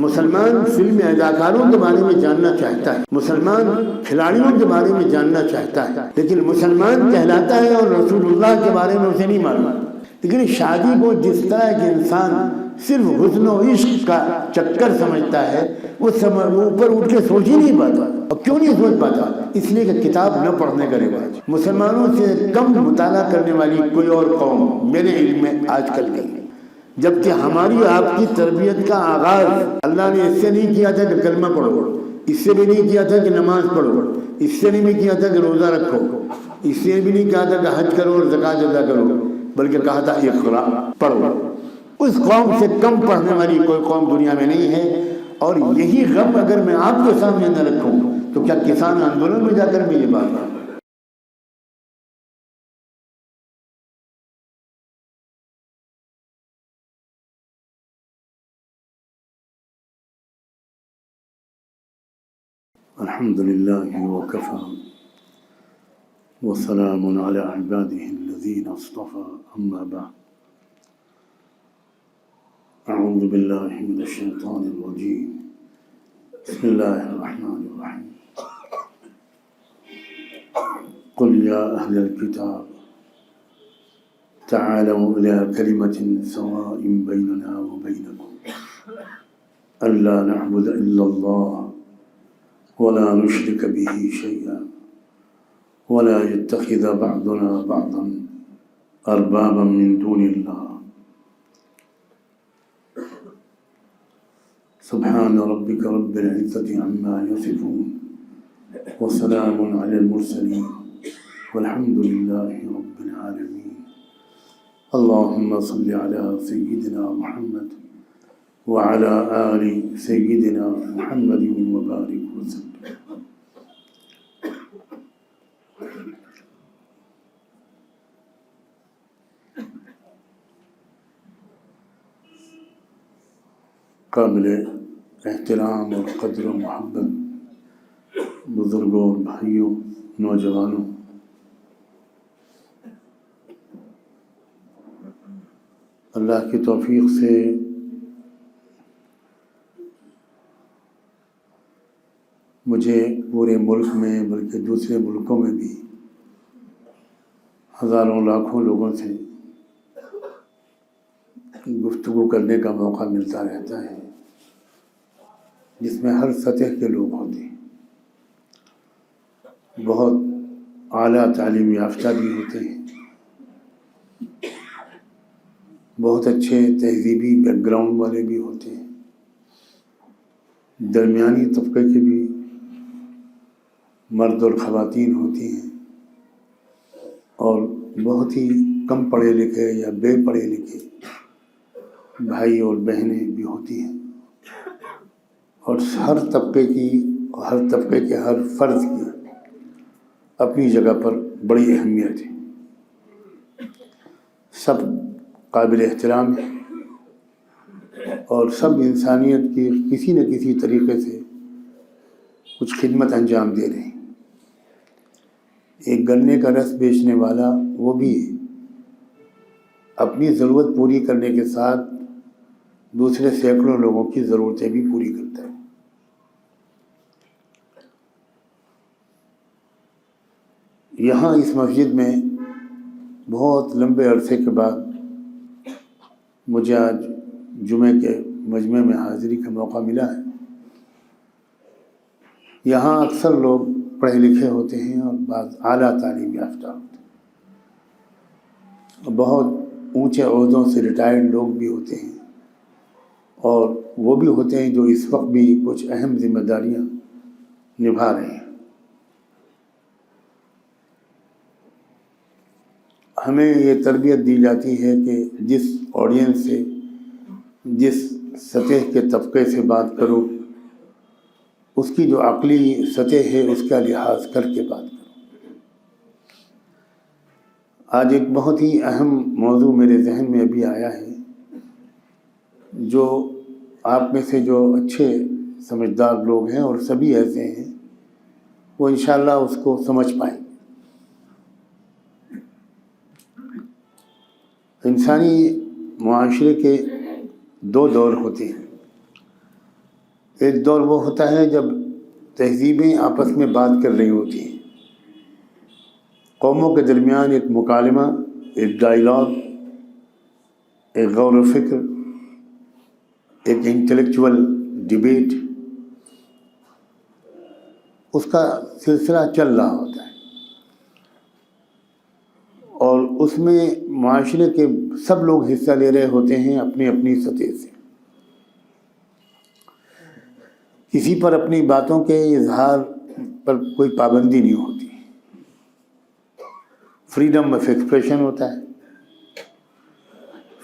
مسلمان فلم اداکاروں کے بارے میں جاننا چاہتا ہے، مسلمان کھلاڑیوں کے بارے میں جاننا چاہتا ہے، لیکن مسلمان کہلاتا ہے اور رسول اللہ کے بارے میں اسے نہیں معلوم۔ لیکن شادی کو جس طرح کہ انسان صرف حسن و عشق کا چکر سمجھتا ہے، وہ اوپر اٹھ کے سوچ ہی نہیں پاتا۔ اور کیوں نہیں سوچ پاتا؟ اس لیے کہ کتاب نہ پڑھنے کا رواج۔ مسلمانوں سے کم مطالعہ کرنے والی کوئی اور قوم میرے علم میں آج کل نہیں، جبکہ ہماری آپ کی تربیت کا آغاز اللہ نے اس سے نہیں کیا تھا کہ کلمہ پڑھو، اس سے بھی نہیں کیا تھا کہ نماز پڑھو، اس سے نہیں کیا تھا کہ روزہ رکھو، اس سے بھی نہیں کہا تھا کہ حج کرو اور زکوٰۃ ادا کرو، بلکہ کہا تھا اقرا، پڑھو۔ اس قوم سے کم پڑھنے والی کوئی قوم دنیا میں نہیں ہے۔ اور یہی غم اگر میں آپ کے سامنے نہ رکھوں تو کیا کسان آندولن میں جا کر میں یہ بات کروں؟ الحمد لله وكفى وسلام على عباده الذين اصطفى، أما بعد، أعوذ بالله من الشيطان الرجيم، بسم الله الرحمن الرحيم، قل يا أهل الكتاب تعالوا إلى كلمة سواء بيننا وبينكم ألا نعبد إلا الله ولا نشرك به شيئا ولا يتخذ بعضنا بعضا أربابا من دون الله سبحان ربك رب العزة عما يصفون وسلام على المرسلين والحمد لله رب العالمين۔ اللهم صل على سيدنا محمد وعلى آل سيدنا محمد وبارك وسلم۔ قابل احترام اور قدر و محبت بزرگوں اور بھائیوں، نوجوانوں، اللہ کی توفیق سے مجھے پورے ملک میں بلکہ دوسرے ملکوں میں بھی ہزاروں لاکھوں لوگوں سے گفتگو کرنے کا موقع ملتا رہتا ہے، جس میں ہر سطح کے لوگ ہوتے ہیں، بہت اعلیٰ تعلیم یافتہ بھی ہوتے ہیں، بہت اچھے تہذیبی بیک گراؤنڈ والے بھی ہوتے ہیں، درمیانی طبقے کے بھی مرد اور خواتین ہوتی ہیں، اور بہت ہی کم پڑھے لکھے یا بے پڑھے لکھے بھائی اور بہنیں بھی ہوتی ہیں، اور ہر طبقے کے ہر فرد کی اپنی جگہ پر بڑی اہمیت ہے، سب قابل احترام ہے، اور سب انسانیت کی کسی نہ کسی طریقے سے کچھ خدمت انجام دے رہے ہیں۔ ایک گنے کا رس بیچنے والا وہ بھی اپنی ضرورت پوری کرنے کے ساتھ دوسرے سینکڑوں لوگوں کی ضرورتیں بھی پوری کرتا ہے۔ یہاں اس مسجد میں بہت لمبے عرصے کے بعد مجھے آج جمعے کے مجمع میں حاضری کا موقع ملا ہے۔ یہاں اکثر لوگ پڑھے لکھے ہوتے ہیں اور بعض اعلیٰ تعلیم یافتہ ہوتے ہیں، بہت اونچے عہدوں سے ریٹائرڈ لوگ بھی ہوتے ہیں، اور وہ بھی ہوتے ہیں جو اس وقت بھی کچھ اہم ذمہ داریاں نبھا رہے ہیں۔ ہمیں یہ تربیت دی جاتی ہے کہ جس آڈینس سے، جس سطح کے طبقے سے بات کرو، اس کی جو عقلی سطح ہے اس کا لحاظ کر کے بات کرو۔ آج ایک بہت ہی اہم موضوع میرے ذہن میں ابھی آیا ہے، جو آپ میں سے جو اچھے سمجھدار لوگ ہیں اور سبھی ایسے ہیں، وہ انشاءاللہ اس کو سمجھ پائیں گے۔ انسانی معاشرے کے دو دور ہوتے ہیں۔ ایک دور وہ ہوتا ہے جب تہذیبیں آپس میں بات کر رہی ہوتی ہیں، قوموں کے درمیان ایک مکالمہ، ایک ڈائیلاگ، ایک غور و فکر، ایک انٹلیکچول ڈیبیٹ، اس کا سلسلہ چل رہا ہوتا ہے، اور اس میں معاشرے کے سب لوگ حصہ لے رہے ہوتے ہیں اپنی اپنی سطح سے۔ کسی پر اپنی باتوں کے اظہار پر کوئی پابندی نہیں ہوتی، فریڈم آف ایکسپریشن ہوتا ہے،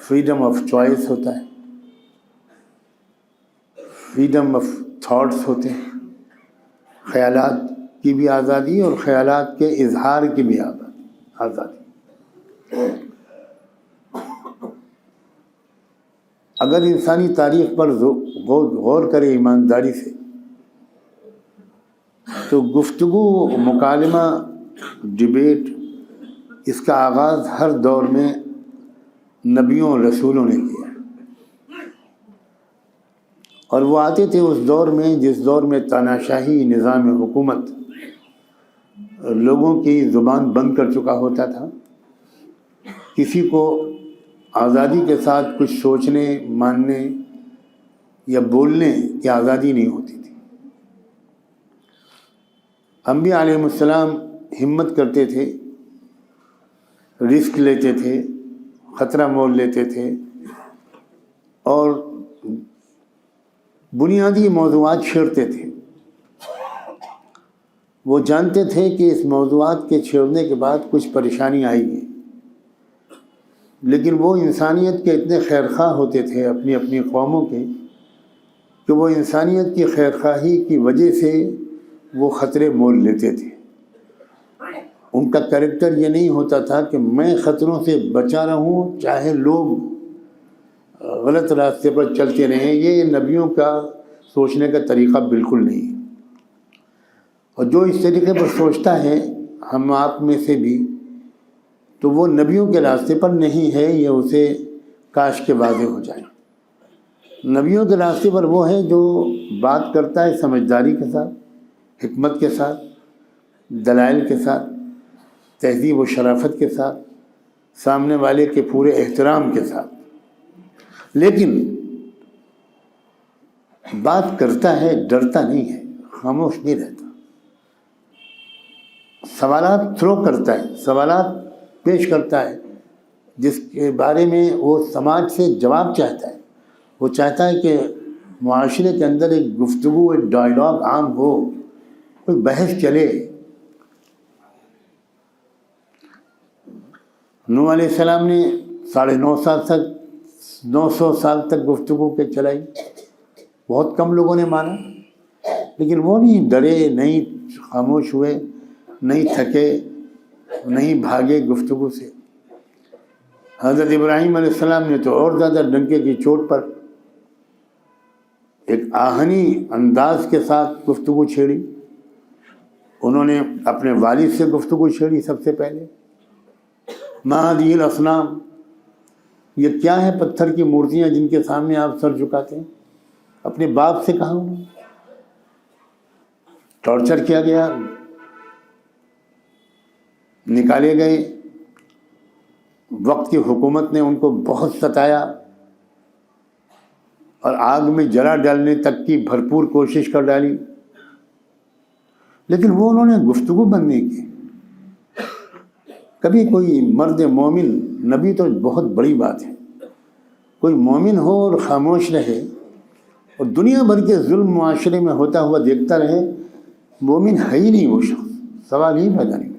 فریڈم آف چوائس ہوتا ہے، فریڈم آف تھاٹس ہوتے ہیں، خیالات کی بھی آزادی اور خیالات کے اظہار کی بھی آزادی۔ اگر انسانی تاریخ پر غور کرے ایمانداری سے تو گفتگو، مکالمہ، ڈیبیٹ، اس کا آغاز ہر دور میں نبیوں اور رسولوں نے کیا، اور وہ آتے تھے اس دور میں جس دور میں تاناشاہی نظام حکومت لوگوں کی زبان بند کر چکا ہوتا تھا، کسی کو آزادی کے ساتھ کچھ سوچنے، ماننے یا بولنے کی آزادی نہیں ہوتی تھی۔ انبیاء علیہ السلام ہمت کرتے تھے، رسک لیتے تھے، خطرہ مول لیتے تھے، اور بنیادی موضوعات چھیڑتے تھے۔ وہ جانتے تھے کہ اس موضوعات کے چھیڑنے کے بعد کچھ پریشانی آئے گی، لیکن وہ انسانیت کے اتنے خیرخواہ ہوتے تھے اپنی اپنی قوموں کے، کہ وہ انسانیت کی خیرخواہی کی وجہ سے وہ خطرے مول لیتے تھے۔ ان کا کریکٹر یہ نہیں ہوتا تھا کہ میں خطروں سے بچا رہوں چاہے لوگ غلط راستے پر چلتے رہیں، یہ نبیوں کا سوچنے کا طریقہ بالکل نہیں ہے۔ اور جو اس طریقے پر سوچتا ہے ہم آپ میں سے بھی، تو وہ نبیوں کے راستے پر نہیں ہے، یہ اسے کاش کے واضح ہو جائے۔ نبیوں کے راستے پر وہ ہے جو بات کرتا ہے سمجھداری کے ساتھ، حکمت کے ساتھ، دلائل کے ساتھ، تہذیب و شرافت کے ساتھ، سامنے والے کے پورے احترام کے ساتھ، لیکن بات کرتا ہے، ڈرتا نہیں ہے، خاموش نہیں رہتا، سوالات تھرو کرتا ہے، سوالات پیش کرتا ہے جس کے بارے میں وہ سماج سے جواب چاہتا ہے۔ وہ چاہتا ہے کہ معاشرے کے اندر ایک گفتگو، ایک ڈائیلاگ عام ہو، کوئی بحث چلے۔ نوح علیہ السلام نے 950 سال تک گفتگو کے چلائی، بہت کم لوگوں نے مانا، لیکن وہ نہیں ڈرے، نہیں خاموش ہوئے، نہیں تھکے، نہیں بھاگے گفتگو سے۔ حضرت ابراہیم علیہ السلام نے تو اور زیادہ ڈنکے کی چوٹ پر ایک آہنی انداز کے ساتھ گفتگو چھیڑی۔ انہوں نے اپنے والد سے گفتگو چھیڑی سب سے پہلے، ما هذه الاصنام، یہ کیا ہے پتھر کی مورتیاں جن کے سامنے آپ سر جھکاتے ہیں؟ اپنے باپ سے کہا انہوں نے، ٹارچر کیا گیا، نکالے گئے، وقت کی حکومت نے ان کو بہت ستایا اور آگ میں جلا ڈالنے تک کی بھرپور کوشش کر ڈالی، لیکن وہ انہوں نے گفتگو بند نہیں کی۔ کبھی کوئی مرد مومن، نبی تو بہت بڑی بات ہے، کوئی مومن ہو اور خاموش رہے اور دنیا بھر کے ظلم معاشرے میں ہوتا ہوا دیکھتا رہے، مومن ہے ہی نہیں وہ شخص، سوال ہی پیدا نہیں۔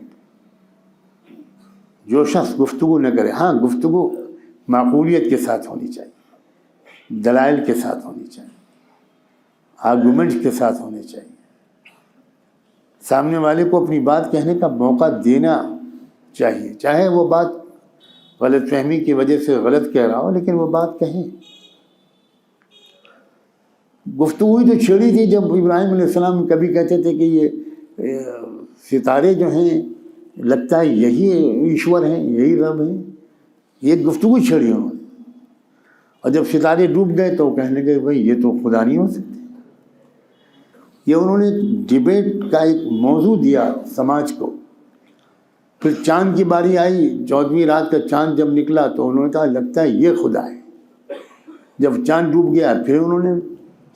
جو شخص گفتگو نہ کرے، ہاں گفتگو معقولیت کے ساتھ ہونی چاہیے، دلائل کے ساتھ ہونی چاہیے، آرگومنٹس کے ساتھ ہونے چاہیے، سامنے والے کو اپنی بات کہنے کا موقع دینا چاہیے، چاہے وہ بات غلط فہمی کی وجہ سے غلط کہہ رہا ہو، لیکن وہ بات کہیں۔ گفتگو جو چھیڑی تھی جب ابراہیم علیہ السلام کبھی کہتے تھے کہ یہ ستارے جو ہیں لگتا ہے یہی ایشور ہیں، یہی رب ہیں، یہ گفتگو چھیڑی انہوں نے، اور جب ستارے ڈوب گئے تو کہنے لگے بھائی یہ تو خدا نہیں ہو سکتے، یہ انہوں نے ڈبیٹ کا ایک موضوع دیا سماج کو. پھر چاند کی باری آئی، 14ویں رات کا چاند جب نکلا تو انہوں نے کہا لگتا ہے یہ خدا ہے. جب چاند ڈوب گیا پھر انہوں نے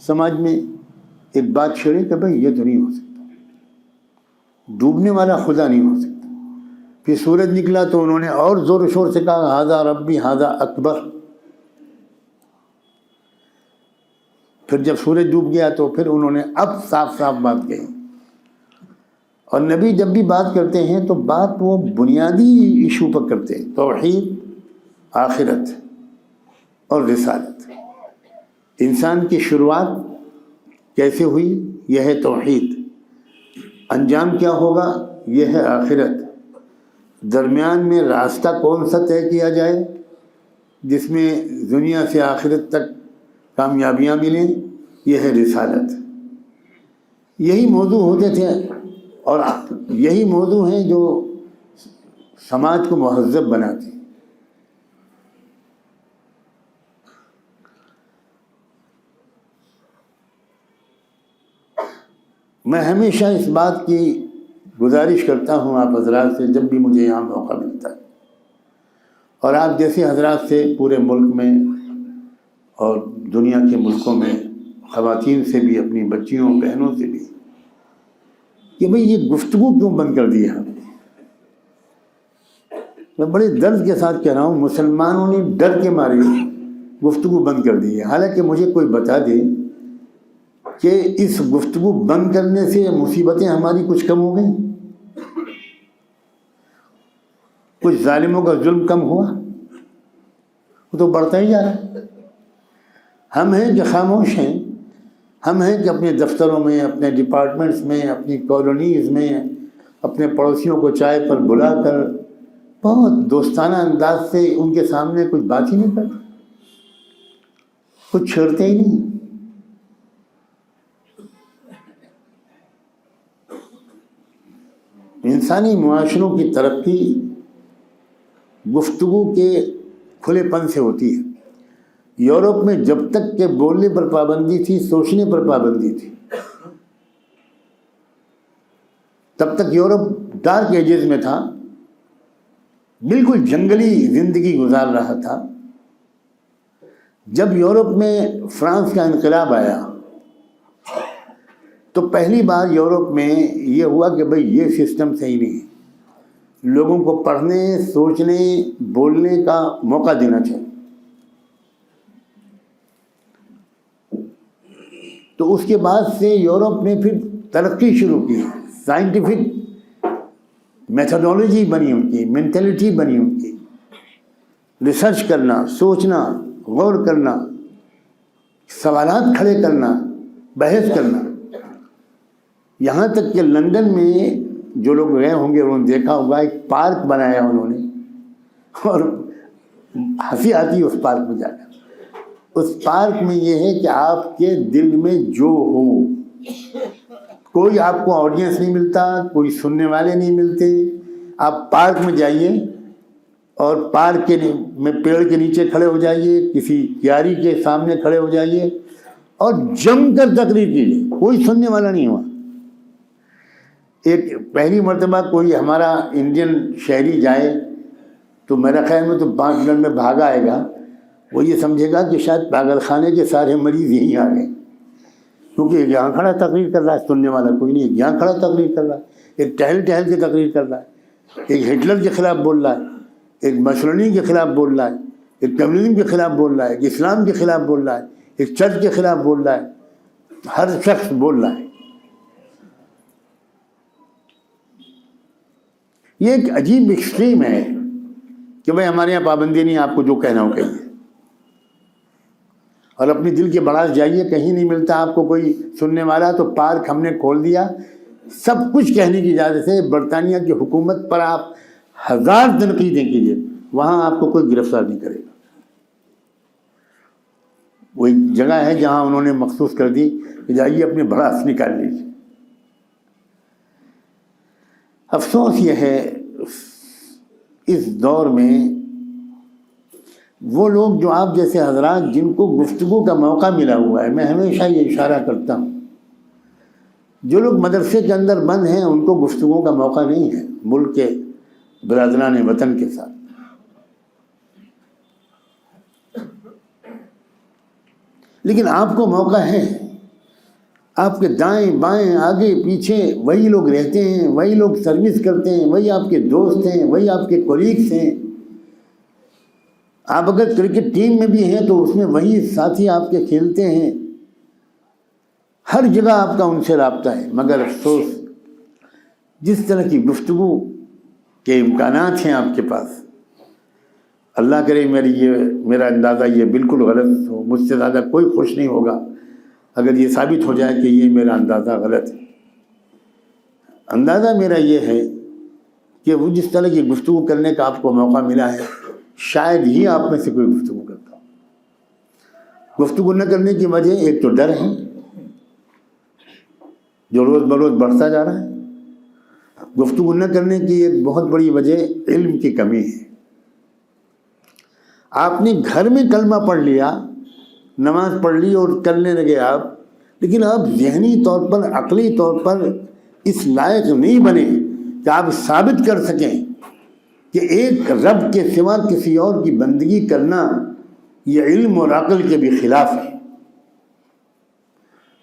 سماج میں ایک بات چھیڑی کہ بھائی یہ تو نہیں ہو سکتا، ڈوبنے والا خدا نہیں ہو سکتا. پھر سورج نکلا تو انہوں نے اور زور و شور سے کہا ہاذا ربی ہاذا اکبر. پھر جب سورج ڈوب گیا تو پھر انہوں نے اب صاف صاف بات کہی. اور نبی جب بھی بات کرتے ہیں تو بات وہ بنیادی ایشو پر کرتے ہیں، توحید، آخرت اور رسالت. انسان کی شروعات کیسے ہوئی؟ یہ ہے توحید. انجام کیا ہوگا؟ یہ ہے آخرت. درمیان میں راستہ کون سا طے کیا جائے جس میں دنیا سے آخرت تک کامیابیاں ملیں؟ یہ ہے رسالت. یہی موضوع ہوتے تھے اور یہی موضوع ہیں جو سماج کو مہذب بناتے ہیں. میں ہمیشہ اس بات کی گزارش کرتا ہوں آپ حضرات سے جب بھی مجھے یہاں موقع ملتا ہے، اور آپ جیسے حضرات سے پورے ملک میں اور دنیا کے ملکوں میں خواتین سے بھی، اپنی بچیوں بہنوں سے بھی، کہ بھئی یہ گفتگو کیوں بند کر دی ہے؟ میں بڑے درد کے ساتھ کہہ رہا ہوں، مسلمانوں نے ڈر کے مارے گفتگو بند کر دی ہے. حالانکہ مجھے کوئی بتا دے کہ اس گفتگو بند کرنے سے مصیبتیں ہماری کچھ کم ہو گئیں، کچھ ظالموں کا ظلم کم ہوا؟ وہ تو بڑھتا ہی جا رہا ہے. ہم ہیں کہ خاموش ہیں، ہم ہیں کہ اپنے دفتروں میں، اپنے ڈپارٹمنٹس میں، اپنی کالونیز میں اپنے پڑوسیوں کو چائے پر بلا کر بہت دوستانہ انداز سے ان کے سامنے کچھ بات ہی نہیں کرتے، کچھ چھیڑتے ہی نہیں. انسانی معاشروں کی ترقی گفتگو کے کھلے پن سے ہوتی ہے. یورپ میں جب تک کہ بولنے پر پابندی تھی، سوچنے پر پابندی تھی، تب تک یورپ ڈارک ایجز میں تھا، بالکل جنگلی زندگی گزار رہا تھا. جب یورپ میں فرانس کا انقلاب آیا تو پہلی بار یورپ میں یہ ہوا کہ بھئی یہ سسٹم صحیح نہیں ہے، لوگوں کو پڑھنے، سوچنے، بولنے کا موقع دینا چاہیے. تو اس کے بعد سے یورپ نے پھر ترقی شروع کی، سائنٹیفک میتھڈولوجی بنی ان کی، مینٹلٹی بنی ان کی، ریسرچ کرنا، سوچنا، غور کرنا، سوالات کھڑے کرنا، بحث کرنا. یہاں تک کہ لندن میں جو لوگ گئے ہوں گے انہوں نے دیکھا ہوگا ایک پارک بنایا انہوں نے، اور ہنسی آتی ہے اس پارک میں جا کر. اس پارک میں یہ ہے کہ آپ کے دل میں جو ہو، کوئی آپ کو آڈینس نہیں ملتا، کوئی سننے والے نہیں ملتے. آپ پارک میں جائیے اور پارک کے میں پیڑ کے نیچے کھڑے ہو جائیے، کسی کیاری کے سامنے کھڑے ہو جائیے اور جم کر تقریر کیجیے، کوئی سننے والا نہیں ہوا. ایک پہلی مرتبہ کوئی ہمارا انڈین شہری جائے تو میرا خیال میں تو 5 منٹ میں بھاگا آئے گا. وہ یہ سمجھے گا کہ شاید پاگل خانے کے سارے مریض یہیں آ گئے، کیونکہ یہاں کھڑا تقریر کر رہا ہے، سننے والا کوئی نہیں ہے. یہاں کھڑا تقریر کر رہا ہے، ایک ٹہل ٹہل کے تقریر کر رہا ہے، ایک ہٹلر کے خلاف بول رہا ہے، ایک مسولینی کے خلاف بول رہا ہے، ایک کمیونزم کے خلاف بول رہا ہے، ایک اسلام کے خلاف بول رہا ہے، ایک چرچ کے خلاف بول رہا ہے. ہر شخص بول رہا ہے. یہ ایک عجیب ایکسٹریم ہے کہ بھائی ہمارے یہاں پابندی نہیں، آپ کو جو کہنا ہو کہیے. اور اپنی دل کے بڑاس جائیے، کہیں نہیں ملتا آپ کو کوئی سننے والا، تو پارک ہم نے کھول دیا، سب کچھ کہنے کی اجازت ہے. برطانیہ کی حکومت پر آپ 1000 تنقیدیں کیجیے، وہاں آپ کو کوئی گرفتار نہیں کرے گا. وہ ایک جگہ ہے جہاں انہوں نے مخصوص کر دی کہ جائیے اپنے بڑاس نکال لیجیے. افسوس یہ ہے اس دور میں وہ لوگ جو آپ جیسے حضرات جن کو گفتگو کا موقع ملا ہوا ہے، میں ہمیشہ یہ اشارہ کرتا ہوں جو لوگ مدرسے کے اندر بند ہیں ان کو گفتگو کا موقع نہیں ہے ملک کے برادران وطن کے ساتھ. لیکن آپ کو موقع ہے. آپ کے دائیں بائیں آگے پیچھے وہی لوگ رہتے ہیں, وہی لوگ سروس کرتے ہیں, وہی آپ کے دوست ہیں, وہی آپ کے کولیگس ہیں. آپ اگر کرکٹ ٹیم میں بھی ہیں تو اس میں وہی ساتھی آپ کے کھیلتے ہیں. ہر جگہ آپ کا ان سے رابطہ ہے. مگر افسوس جس طرح کی گفتگو کے امکانات ہیں آپ کے پاس, اللہ کرے میرا اندازہ یہ بالکل غلط ہو, مجھ سے زیادہ کوئی خوش نہیں ہوگا اگر یہ ثابت ہو جائے کہ یہ میرا اندازہ غلط ہے. اندازہ میرا یہ ہے کہ وہ جس طرح کی گفتگو کرنے کا آپ کو موقع ملا ہے شاید ہی آپ میں سے کوئی گفتگو کرتا ہو. گفتگو نہ کرنے کی وجہ ایک تو ڈر ہے جو روز بروز بڑھتا جا رہا ہے. گفتگو نہ کرنے کی ایک بہت بڑی وجہ علم کی کمی ہے. آپ نے گھر میں کلمہ پڑھ لیا, نماز پڑھ لی اور کرنے لگے آپ, لیکن آپ ذہنی طور پر عقلی طور پر اس لائق نہیں بنے کہ آپ ثابت کر سکیں کہ ایک رب کے سوا کسی اور کی بندگی کرنا یہ علم اور عقل کے بھی خلاف ہے.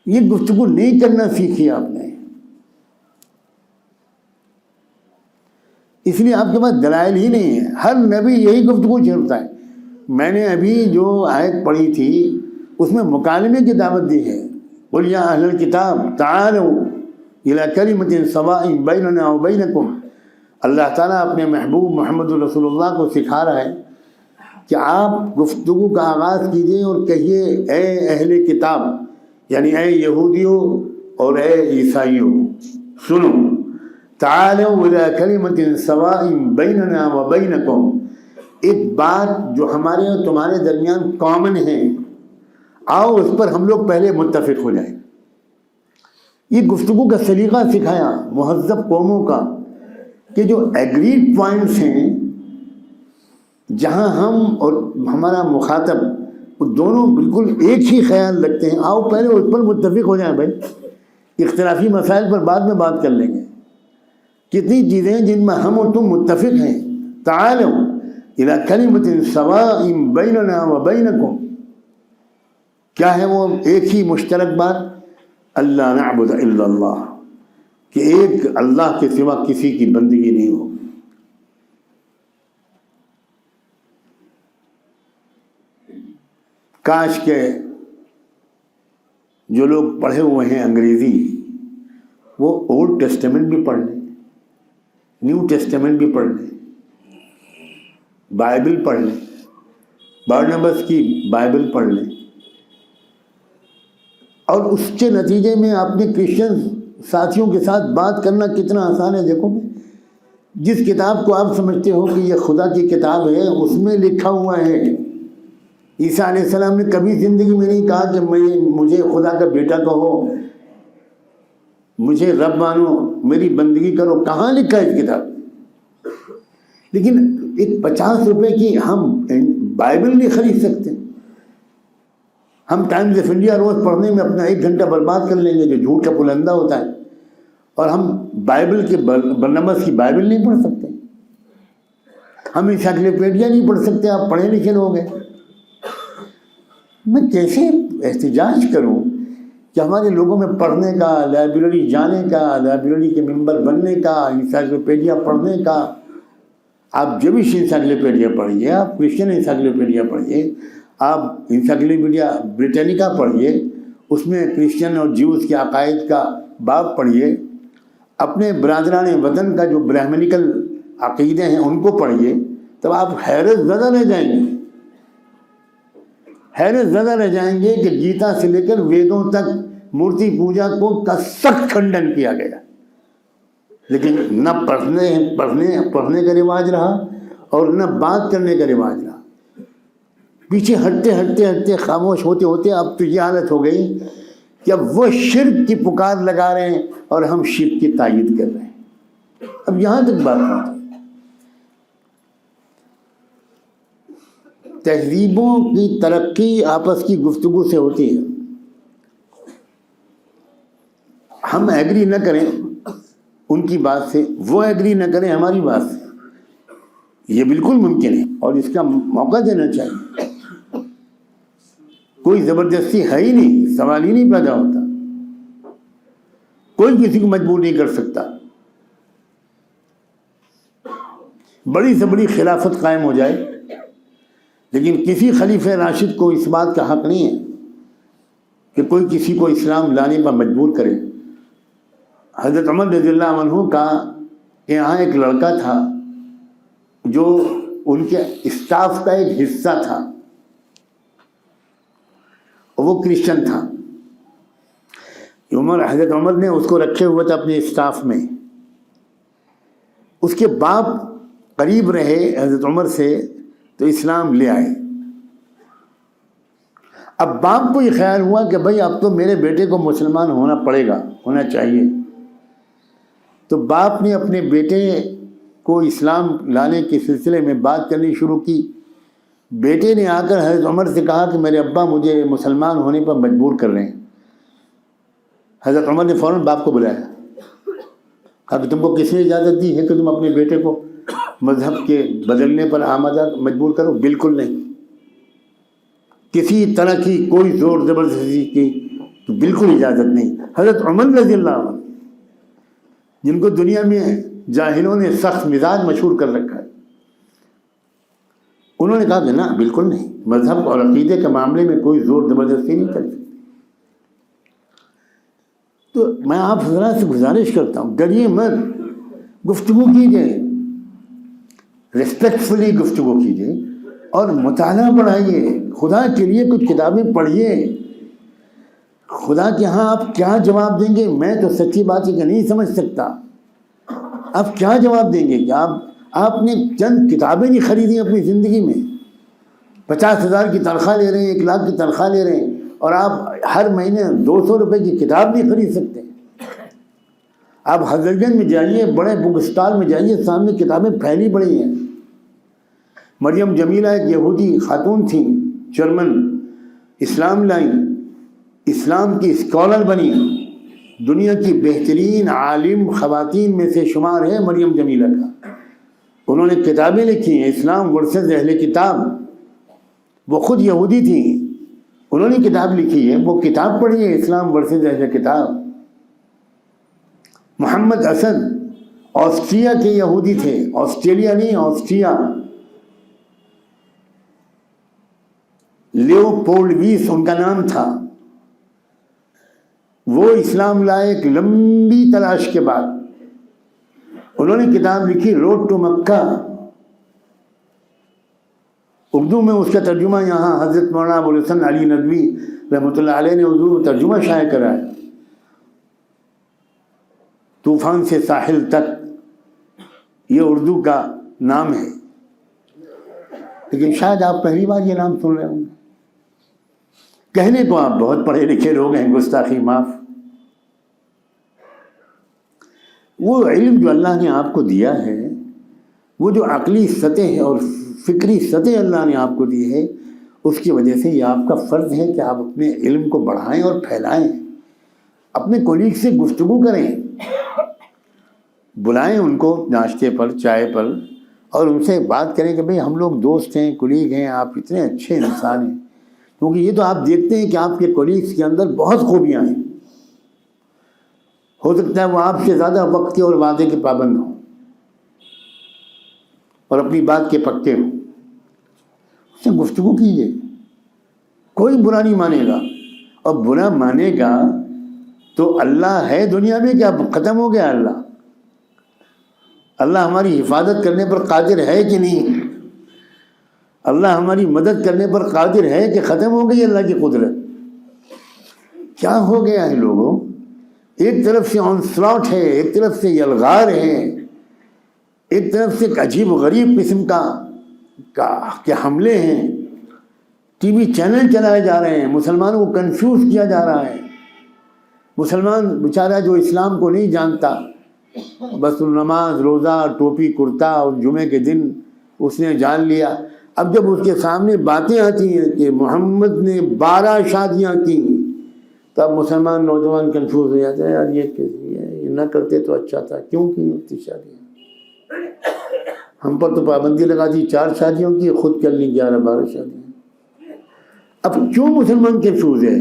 یہ گفتگو نہیں کرنا سیکھی آپ نے, اس لیے آپ کے پاس دلائل ہی نہیں ہے. ہر نبی یہی گفتگو چھیڑتا ہے. میں نے ابھی جو آیت پڑھی تھی اس میں مکالمے کی دعوت دی ہے. قل یا اہل الکتاب تعالوا الی کلمۃ سواء بیننا وبینکم. اللہ تعالیٰ اپنے محبوب محمد رسول اللہ کو سکھا رہا ہے کہ آپ گفتگو کا آغاز کیجئے اور کہیے اے اہل کتاب, یعنی اے یہودیوں اور اے عیسائیوں, سنو, تعالوا الی کلمۃ سواء بیننا وبینکم, ایک بات جو ہمارے اور تمہارے درمیان کامن ہے, آؤ اس پر ہم لوگ پہلے متفق ہو جائیں. یہ گفتگو کا سلیقہ سکھایا مہذب قوموں کا کہ جو ایگریڈ پوائنٹس ہیں جہاں ہم اور ہمارا مخاطب وہ دونوں بالکل ایک ہی خیال رکھتے ہیں, آؤ پہلے اس پر متفق ہو جائیں. بھائی اختلافی مسائل پر بعد میں بات کر لیں گے. کتنی چیزیں ہیں جن میں ہم اور تم متفق ہیں. تعالوا الی کلمۃ سواء بیننا وبینکم, کیا ہے وہ ایک ہی مشترک بات؟ اللہ نعبد الا اللہ, کہ ایک اللہ کے سوا کسی کی بندگی نہیں ہو. کاش کہ جو لوگ پڑھے ہوئے ہیں انگریزی وہ اولڈ ٹیسٹیمنٹ بھی پڑھ لیں, نیو ٹیسٹیمنٹ بھی پڑھ لیں, بائبل پڑھ لیں, بارنبس کی بائبل پڑھ لیں, اور اس کے نتیجے میں اپنے کرسچن ساتھیوں کے ساتھ بات کرنا کتنا آسان ہے. دیکھو جس کتاب کو آپ سمجھتے ہو کہ یہ خدا کی کتاب ہے اس میں لکھا ہوا ہے عیسیٰ علیہ السلام نے کبھی زندگی میں نہیں کہا کہ مجھے خدا کا بیٹا کہو, مجھے رب مانو, میری بندگی کرو. کہاں لکھا ہے اس کتاب؟ لیکن ایک 50 روپے کی ہم بائبل نہیں خرید سکتے. ہم ٹائمز آف انڈیا روز پڑھنے میں اپنا 1 گھنٹہ برباد کر لیں گے جو جھوٹ کا پلندہ ہوتا ہے, اور ہم بائبل کے برنمبس کی بائبل نہیں پڑھ سکتے. ہم انسائکلوپیڈیا نہیں پڑھ سکتے. آپ پڑھے لکھے لوگ ہیں. میں کیسے احتجاج کروں کہ ہمارے لوگوں میں پڑھنے کا, لائبریری جانے کا, لائبریری کے ممبر بننے کا, انسائکلوپیڈیا پڑھنے کا. آپ جوش انسائکلوپیڈیا پڑھیے, آپ کرسچن انسائکلوپیڈیا پڑھیے, آپ انسائکلوپیڈیا بریٹینیکا پڑھیے, اس میں کرسچن اور جیوز کے عقائد کا باب پڑھیے, اپنے برادران وطن کا جو برہمنیکل عقیدے ہیں ان کو پڑھیے, تب آپ حیرت زدہ رہ جائیں گے. حیرت زدہ رہ جائیں گے کہ گیتا سے لے کر ویدوں تک مورتی پوجا کو کا سخت کھنڈن کیا گیا, لیکن نہ پڑھنے کا رواج رہا اور نہ بات کرنے کا رواج رہا. پیچھے ہٹتے خاموش ہوتے ہوتے اب تو یہ حالت ہو گئی کہ اب وہ شرک کی پکار لگا رہے ہیں اور ہم شرک کی تائید کر رہے ہیں. اب یہاں تک بات ہوتی ہے. تہذیبوں کی ترقی آپس کی گفتگو سے ہوتی ہے. ہم ایگری نہ کریں ان کی بات سے، وہ ایگری نہ کریں ہماری بات سے، یہ بالکل ممکن ہے اور اس کا موقع دینا چاہیے. کوئی زبردستی ہے ہی نہیں، سوال ہی نہیں پیدا ہوتا. کوئی کسی کو مجبور نہیں کر سکتا. بڑی سے بڑی خلافت قائم ہو جائے لیکن کسی خلیفہ راشد کو اس بات کا حق نہیں ہے کہ کوئی کسی کو اسلام لانے پر مجبور کرے. حضرت عمر رضی اللہ عنہ کا یہاں ایک لڑکا تھا جو ان کے اسٹاف کا ایک حصہ تھا، وہ کرسچن تھا. حضرت عمر نے اس کو رکھے ہوئے تھے اپنے اسٹاف میں. اس کے باپ قریب رہے حضرت عمر سے تو اسلام لے آئے. اب باپ کو یہ خیال ہوا کہ بھئی اب تو میرے بیٹے کو مسلمان ہونا پڑے گا، ہونا چاہیے. تو باپ نے اپنے بیٹے کو اسلام لانے کے سلسلے میں بات کرنی شروع کی. بیٹے نے آ کر حضرت عمر سے کہا کہ میرے ابا مجھے مسلمان ہونے پر مجبور کر رہے ہیں. حضرت عمر نے فوراً باپ کو بلایا، کہا کہ تم کو کس نے اجازت دی ہے کہ تم اپنے بیٹے کو مذہب کے بدلنے پر آمادہ مجبور کرو؟ بالکل نہیں، کسی طرح کی کوئی زور زبردستی کی بالکل اجازت نہیں. حضرت عمر رضی اللہ عنہ جن کو دنیا میں جاہلوں نے سخت مزاج مشہور کر رکھا ہے، انہوں نے کہا کہ نہ بالکل نہیں، مذہب اور عقیدے کے معاملے میں کوئی زور زبردستی نہیں کرتی. تو میں آپ حضرات سے گزارش کرتا ہوں ڈریے مت، گفتگو کیجیے، ریسپیکٹفلی گفتگو کیجیے اور مطالعہ بڑھائیے. خدا کے لیے کچھ کتابیں پڑھیے. خدا کے ہاں آپ کیا جواب دیں گے؟ میں تو سچی بات ہے کہ نہیں سمجھ سکتا. آپ کیا جواب دیں گے کہ آپ نے چند کتابیں نہیں خریدی اپنی زندگی میں، 50,000 کی تنخواہ لے رہے ہیں، 1 لاکھ کی تنخواہ لے رہے ہیں اور آپ ہر مہینے 200 روپے کی کتاب نہیں خرید سکتے. آپ حضرت گنج میں جائیے، بڑے بک اسٹال میں جائیے، سامنے کتابیں پھیلی پڑی ہیں. مریم جمیلہ ایک یہودی خاتون تھیں، جرمن، اسلام لائیں، اسلام کی اسکالر بنی، دنیا کی بہترین عالم خواتین میں سے شمار ہے مریم جمیلہ کا. انہوں نے کتابیں لکھی ہیں، اسلام ورسز اہل کتاب. وہ خود یہودی تھیں، انہوں نے کتاب لکھی ہے، وہ کتاب پڑھی ہے اسلام ورسز اہل کتاب. محمد اسد آسٹریا کے یہودی تھے، آسٹریلیا نہیں، آسٹریا. لیوپولڈویس ان کا نام تھا. وہ اسلام لائے ایک لمبی تلاش کے بعد. انہوں نے کتاب لکھی روڈ ٹو مکہ. اردو میں اس کا ترجمہ یہاں حضرت مولانا ابو الحسن علی ندوی رحمۃ اللہ علیہ نے اردو میں ترجمہ شائع کرا ہے. طوفان سے ساحل تک، یہ اردو کا نام ہے، لیکن شاید آپ پہلی بار یہ نام سن رہے ہوں گے. کہنے کو آپ بہت پڑھے لکھے لوگ ہیں، گستاخی معاف. وہ علم جو اللہ نے آپ کو دیا ہے، وہ جو عقلی سطح اور فکری سطح اللہ نے آپ کو دی ہے، اس کی وجہ سے یہ آپ کا فرض ہے کہ آپ اپنے علم کو بڑھائیں اور پھیلائیں. اپنے کولیگ سے گفتگو کریں، بلائیں ان کو ناشتے پر، چائے پر، اور ان سے بات کریں کہ بھئی ہم لوگ دوست ہیں، کولیگ ہیں، آپ اتنے اچھے انسان ہیں. کیونکہ یہ تو آپ دیکھتے ہیں کہ آپ کے کولیگس کے اندر بہت خوبیاں ہیں. ہو سکتا ہے وہ آپ سے زیادہ وقت کے اور وعدے کے پابند ہوں اور اپنی بات کے پکے ہوں. اس سے گفتگو کیجیے، کوئی برا نہیں مانے گا. اور برا مانے گا تو اللہ ہے دنیا میں کیا ختم ہو گیا؟ اللہ ہماری حفاظت کرنے پر قادر ہے کہ نہیں؟ اللہ ہماری مدد کرنے پر قادر ہے کہ ختم ہو گئی اللہ کی قدرت؟ کیا ہو گیا ہے لوگوں؟ ایک طرف سے آنسلاٹ ہے، ایک طرف سے یلغار ہے، ایک طرف سے ایک عجیب و غریب قسم کے حملے ہیں. ٹی وی چینل چلائے جا رہے ہیں، مسلمانوں کو کنفیوز کیا جا رہا ہے. مسلمان بیچارہ جو اسلام کو نہیں جانتا، بس نماز، روزہ، ٹوپی، کرتا اور جمعے کے دن اس نے جان لیا. اب جب اس کے سامنے باتیں آتی ہیں کہ محمد نے 12 شادیاں کی، تو اب مسلمان نوجوان کنفیوز ہو جاتے ہیں، یار یہ کیسی ہے، یہ نہ کرتے تو اچھا تھا، کیوں کی ہوتی شادیاں؟ ہم پر تو پابندی لگا دی 4 شادیوں کی، خود کر لی 11-12 شادیاں۔ اب کیوں مسلمان کنفیوز ہے؟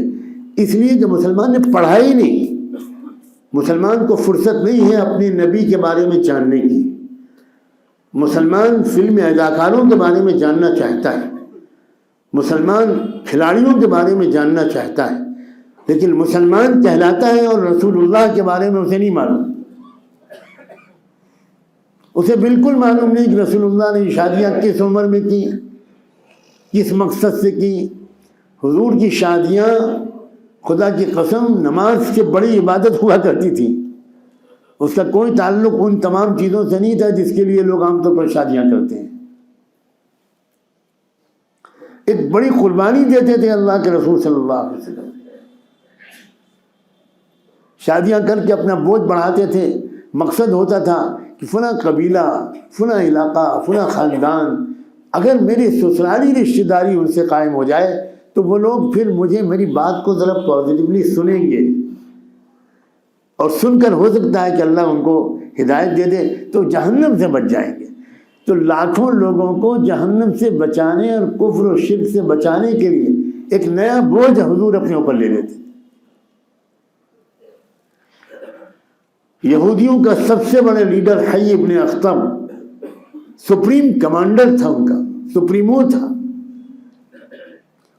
اس لیے کہ مسلمان نے پڑھا ہی نہیں، مسلمان کو فرصت نہیں ہے اپنے نبی کے بارے میں جاننے کی۔ مسلمان فلم اداکاروں کے بارے میں جاننا چاہتا ہے، مسلمان کھلاڑیوں کے بارے میں جاننا چاہتا ہے، لیکن مسلمان کہلاتا ہے اور رسول اللہ کے بارے میں اسے نہیں معلوم۔ اسے بالکل معلوم نہیں کہ رسول اللہ نے شادیاں کس عمر میں کی، کس مقصد سے کی۔ حضور کی شادیاں خدا کی قسم نماز سے بڑی عبادت ہوا کرتی تھی، اس کا کوئی تعلق ان تمام چیزوں سے نہیں تھا جس کے لیے لوگ عام طور پر شادیاں کرتے ہیں۔ ایک بڑی قربانی دیتے تھے اللہ کے رسول صلی اللہ علیہ وسلم، شادیاں کر کے اپنا بوجھ بڑھاتے تھے۔ مقصد ہوتا تھا کہ فلاں قبیلہ، فلاں علاقہ، فلاں خاندان اگر میری سسرالی رشتہ داری ان سے قائم ہو جائے تو وہ لوگ پھر مجھے میری بات کو ذرا پازیٹیولی سنیں گے، اور سن کر ہو سکتا ہے کہ اللہ ان کو ہدایت دے دے تو جہنم سے بچ جائیں گے۔ تو لاکھوں لوگوں کو جہنم سے بچانے اور کفر و شرک سے بچانے کے لیے ایک نیا بوجھ حضور اپنے اوپر لے لیتے۔ یہودیوں کا سب سے بڑا لیڈر حی ابن اخطب سپریم کمانڈر تھا، ان کا سپریمو تھا۔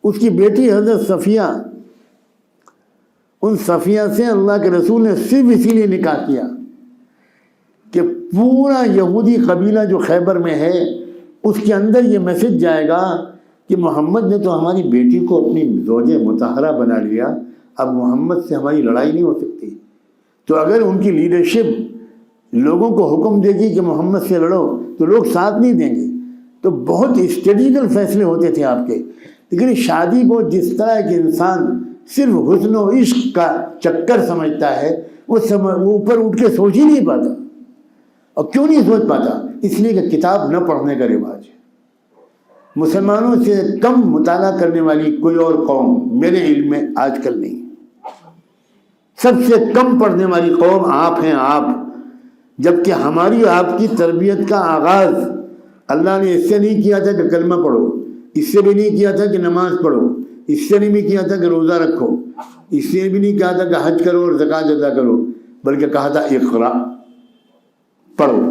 اس کی بیٹی حضرت صفیہ، ان صفیہ سے اللہ کے رسول نے صرف اسی لیے نکاح کیا کہ پورا یہودی قبیلہ جو خیبر میں ہے اس کے اندر یہ میسج جائے گا کہ محمد نے تو ہماری بیٹی کو اپنی زوج مطہرہ بنا لیا، اب محمد سے ہماری لڑائی نہیں ہو سکتی۔ تو اگر ان کی لیڈرشپ لوگوں کو حکم دے گی کہ محمد سے لڑو تو لوگ ساتھ نہیں دیں گے۔ تو بہت اسٹریٹجیکل فیصلے ہوتے تھے آپ کے۔ لیکن شادی کو جس طرح کہ انسان صرف حسن و عشق کا چکر سمجھتا ہے وہ اوپر اٹھ کے سوچ ہی نہیں پاتا۔ اور کیوں نہیں سوچ پاتا؟ اس لیے کہ کتاب نہ پڑھنے کا رواج ہے۔ مسلمانوں سے کم مطالعہ کرنے والی کوئی اور قوم میرے علم میں آج کل نہیں۔ سب سے کم پڑھنے والی قوم آپ ہیں، آپ۔ جبکہ ہماری آپ کی تربیت کا آغاز اللہ نے اس سے نہیں کیا تھا کہ کلمہ پڑھو، اس سے بھی نہیں کیا تھا کہ نماز پڑھو، اس سے نہیں کیا تھا کہ روزہ رکھو، اس سے بھی نہیں کہا تھا کہ حج کرو اور زکوٰۃ ادا کرو، بلکہ کہا تھا اقرا، پڑھو۔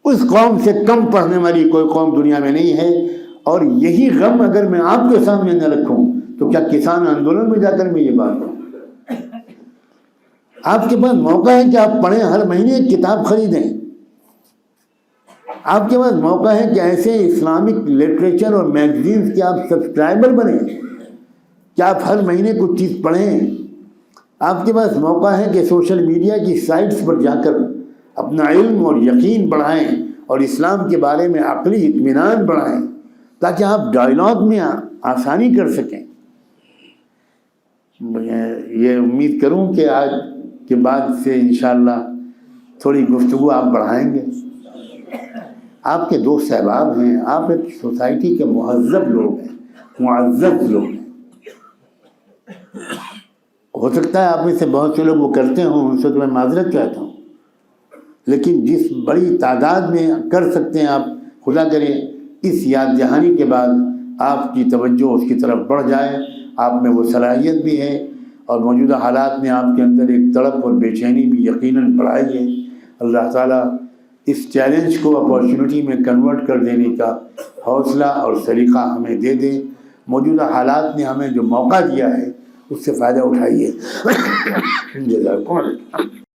اس قوم سے کم پڑھنے والی کوئی قوم دنیا میں نہیں ہے۔ اور یہی غم اگر میں آپ کے سامنے نہ رکھوں تو کیا کسان آندولن میں جا کر میں یہ بات کروں؟ آپ کے پاس موقع ہے کہ آپ پڑھیں، ہر مہینے ایک کتاب خریدیں۔ آپ کے پاس موقع ہے کہ ایسے اسلامک لٹریچر اور میگزینز کے آپ سبسکرائبر بنیں کہ آپ ہر مہینے کچھ چیز پڑھیں۔ آپ کے پاس موقع ہے کہ سوشل میڈیا کی سائٹس پر جا کر اپنا علم اور یقین بڑھائیں اور اسلام کے بارے میں عقلی اطمینان بڑھائیں تاکہ آپ ڈائلاگ میں آسانی کر سکیں۔ یہ امید کروں کہ آج کے بعد سے انشاءاللہ تھوڑی گفتگو آپ بڑھائیں گے۔ آپ کے دوست احباب ہیں، آپ ایک سوسائٹی کے مہذب لوگ ہیں، معزز لوگ ہیں۔ ہو سکتا ہے آپ میں سے بہت سے لوگ وہ کرتے ہوں، ان سے تو میں معذرت چاہتا ہوں، لیکن جس بڑی تعداد میں کر سکتے ہیں آپ، خدا کرے اس یاد دہانی کے بعد آپ کی توجہ اس کی طرف بڑھ جائے، آپ میں وہ صلاحیت بھی ہے اور موجودہ حالات میں آپ کے اندر ایک تڑپ اور بے چینی بھی یقیناً بڑھائی ہے۔ اللہ تعالیٰ اس چیلنج کو اپارچونٹی میں کنورٹ کر دینے کا حوصلہ اور سلیقہ ہمیں دے دے۔ موجودہ حالات نے ہمیں جو موقع دیا ہے اس سے فائدہ اٹھائیے۔ جزاکم اللہ۔